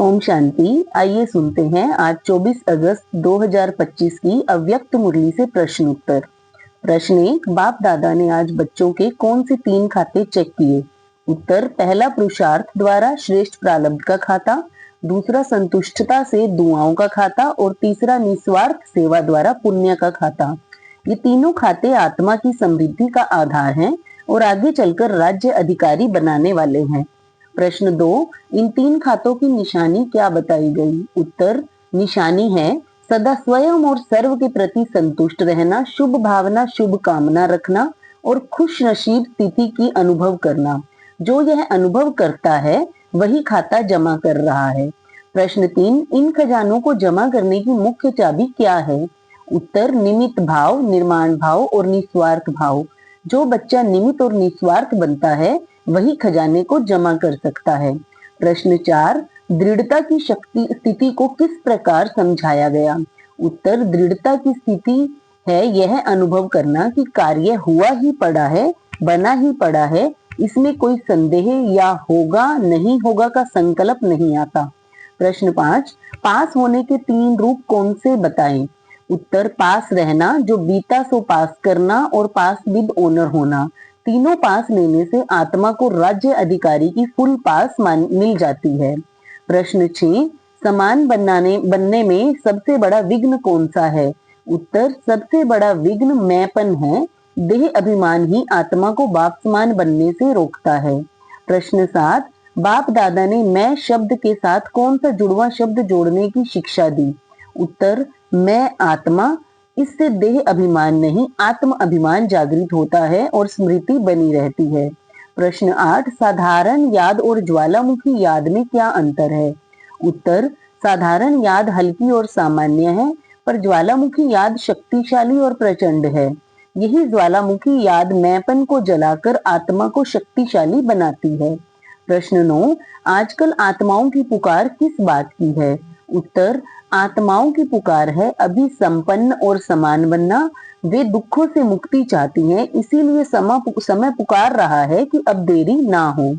ओम शांति। आइए सुनते हैं आज 24 अगस्त 2025 की अव्यक्त मुरली से प्रश्न उत्तर। प्रश्न 1, बाप दादा ने आज बच्चों के कौन से 3 खाते चेक किए? उत्तर, पहला पुरुषार्थ द्वारा श्रेष्ठ प्रारब्ध का खाता, दूसरा संतुष्टता से दुआओं का खाता और तीसरा निस्वार्थ सेवा द्वारा पुण्य का खाता। ये तीनों खाते आत्मा की समृद्धि का आधार हैं और आगे चलकर राज्य अधिकारी बनाने वाले हैं। प्रश्न 2, इन 3 खातों की निशानी क्या बताई गई? उत्तर, निशानी है सदा स्वयं और सर्व के प्रति संतुष्ट रहना, शुभ भावना शुभ कामना रखना और खुश नसीब स्थिति की अनुभव करना। जो यह अनुभव करता है वही खाता जमा कर रहा है। प्रश्न 3, इन खजानों को जमा करने की मुख्य चाबी क्या है? उत्तर, निमित्त भाव, निर्माण भाव और निस्वार्थ भाव। जो बच्चा निमित्त और निस्वार्थ बनता है वही खजाने को जमा कर सकता है। प्रश्न 4, दृढ़ता की स्थिति को किस प्रकार समझाया गया? उत्तर, दृढ़ता की स्थिति है यह अनुभव करना कि कार्य हुआ ही पड़ा है, बना ही पड़ा है, इसमें कोई संदेह या होगा नहीं होगा का संकल्प नहीं आता। प्रश्न 5, पास होने के 3 रूप कौन से बताएं? उत्तर, पास रहना, जो बीता सो पास करना और पास विद ओनर होना। तीनों पास लेने से आत्मा को राज्य अधिकारी की फुल पास मिल जाती है। प्रश्न 6, समान बनने में सबसे बड़ा विघ्न कौन सा है? उत्तर, सबसे बड़ा विघ्न मैंपन है। देह अभिमान ही आत्मा को बाप समान बनने से रोकता है। प्रश्न 7, बाप दादा ने मैं शब्द के साथ कौन सा जुड़वा शब्द जोड़ने की शिक्षा दी? उत्तर, मैं आत्मा, इससे देह अभिमान नहीं आत्म अभिमान जागृत होता है और स्मृति बनी रहती है। प्रश्न 8, साधारण याद और ज्वालामुखी याद में क्या अंतर है? उत्तर, साधारण याद हल्की और सामान्य है, पर ज्वालामुखी याद शक्तिशाली और प्रचंड है। यही ज्वालामुखी याद मैंपन को जलाकर आत्मा को शक्तिशाली बनाती है। प्रश्न 9, आजकल आत्माओं की पुकार किस बात की है? उत्तर, आत्माओं की पुकार है अभी संपन्न और समान बनना। वे दुखों से मुक्ति चाहती हैं, इसीलिए समय पुकार रहा है कि अब देरी ना हो।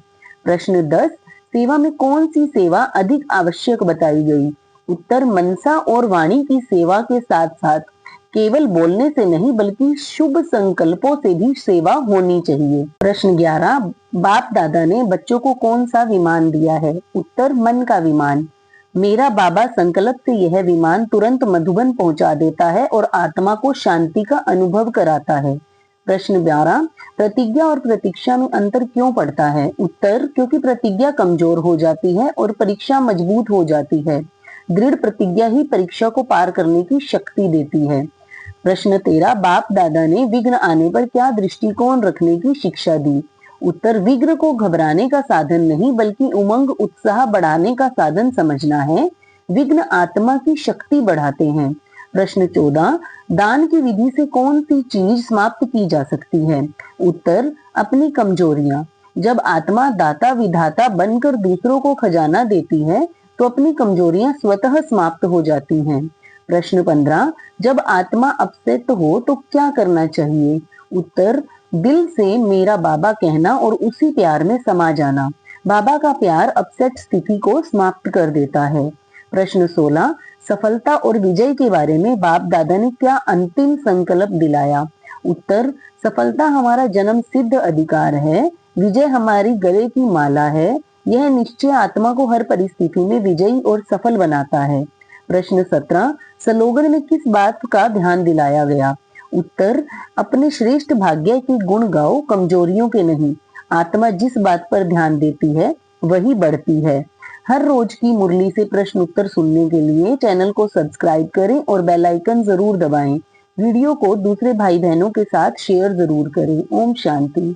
प्रश्न 10, सेवा में कौन सी सेवा अधिक आवश्यक बताई गई? उत्तर, मनसा और वाणी की सेवा के साथ साथ केवल बोलने से नहीं बल्कि शुभ संकल्पों से भी सेवा होनी चाहिए। प्रश्न 11, बाप दादा ने बच्चों को कौन सा विमान दिया है? उत्तर, मन का विमान। मेरा बाबा संकल्प से यह विमान तुरंत मधुबन पहुंचा देता है और आत्मा को शांति का अनुभव कराता है। प्रश्न 12, प्रतिज्ञा और प्रतीक्षा में अंतर क्यों पड़ता है? उत्तर, क्योंकि प्रतिज्ञा कमजोर हो जाती है और परीक्षा मजबूत हो जाती है। दृढ़ प्रतिज्ञा ही परीक्षा को पार करने की शक्ति देती है। प्रश्न 13, बाप दादा ने विघ्न आने पर क्या दृष्टिकोण रखने की शिक्षा दी? उत्तर, विघ्न को घबराने का साधन नहीं बल्कि उमंग उत्साह बढ़ाने का साधन समझना है। विघ्न आत्मा की शक्ति बढ़ाते हैं। प्रश्न 14, दान की विधि से कौन सी चीज समाप्त की जा सकती है? उत्तर, अपनी कमजोरियां। जब आत्मा दाता विधाता बनकर दूसरों को खजाना देती है तो अपनी कमजोरियां स्वतः समाप्त हो जाती हैं। प्रश्न 15, जब आत्मा अपसेट हो तो क्या करना चाहिए? उत्तर, दिल से मेरा बाबा कहना और उसी प्यार में समा जाना। बाबा का प्यार अपसेट स्थिति को समाप्त कर देता है। प्रश्न 16, सफलता और विजय के बारे में बाप दादा ने क्या अंतिम संकल्प दिलाया? उत्तर, सफलता हमारा जन्म सिद्ध अधिकार है, विजय हमारी गले की माला है। यह निश्चय आत्मा को हर परिस्थिति में विजयी और सफल बनाता है। प्रश्न 17, स्लोगन में किस बात का ध्यान दिलाया गया? उत्तर, अपने श्रेष्ठ भाग्य के गुण गाओ, कमजोरियों के नहीं। आत्मा जिस बात पर ध्यान देती है वही बढ़ती है। हर रोज की मुरली से प्रश्न उत्तर सुनने के लिए चैनल को सब्सक्राइब करें और बेल आइकन जरूर दबाएं। वीडियो को दूसरे भाई बहनों के साथ शेयर जरूर करें। ओम शांति।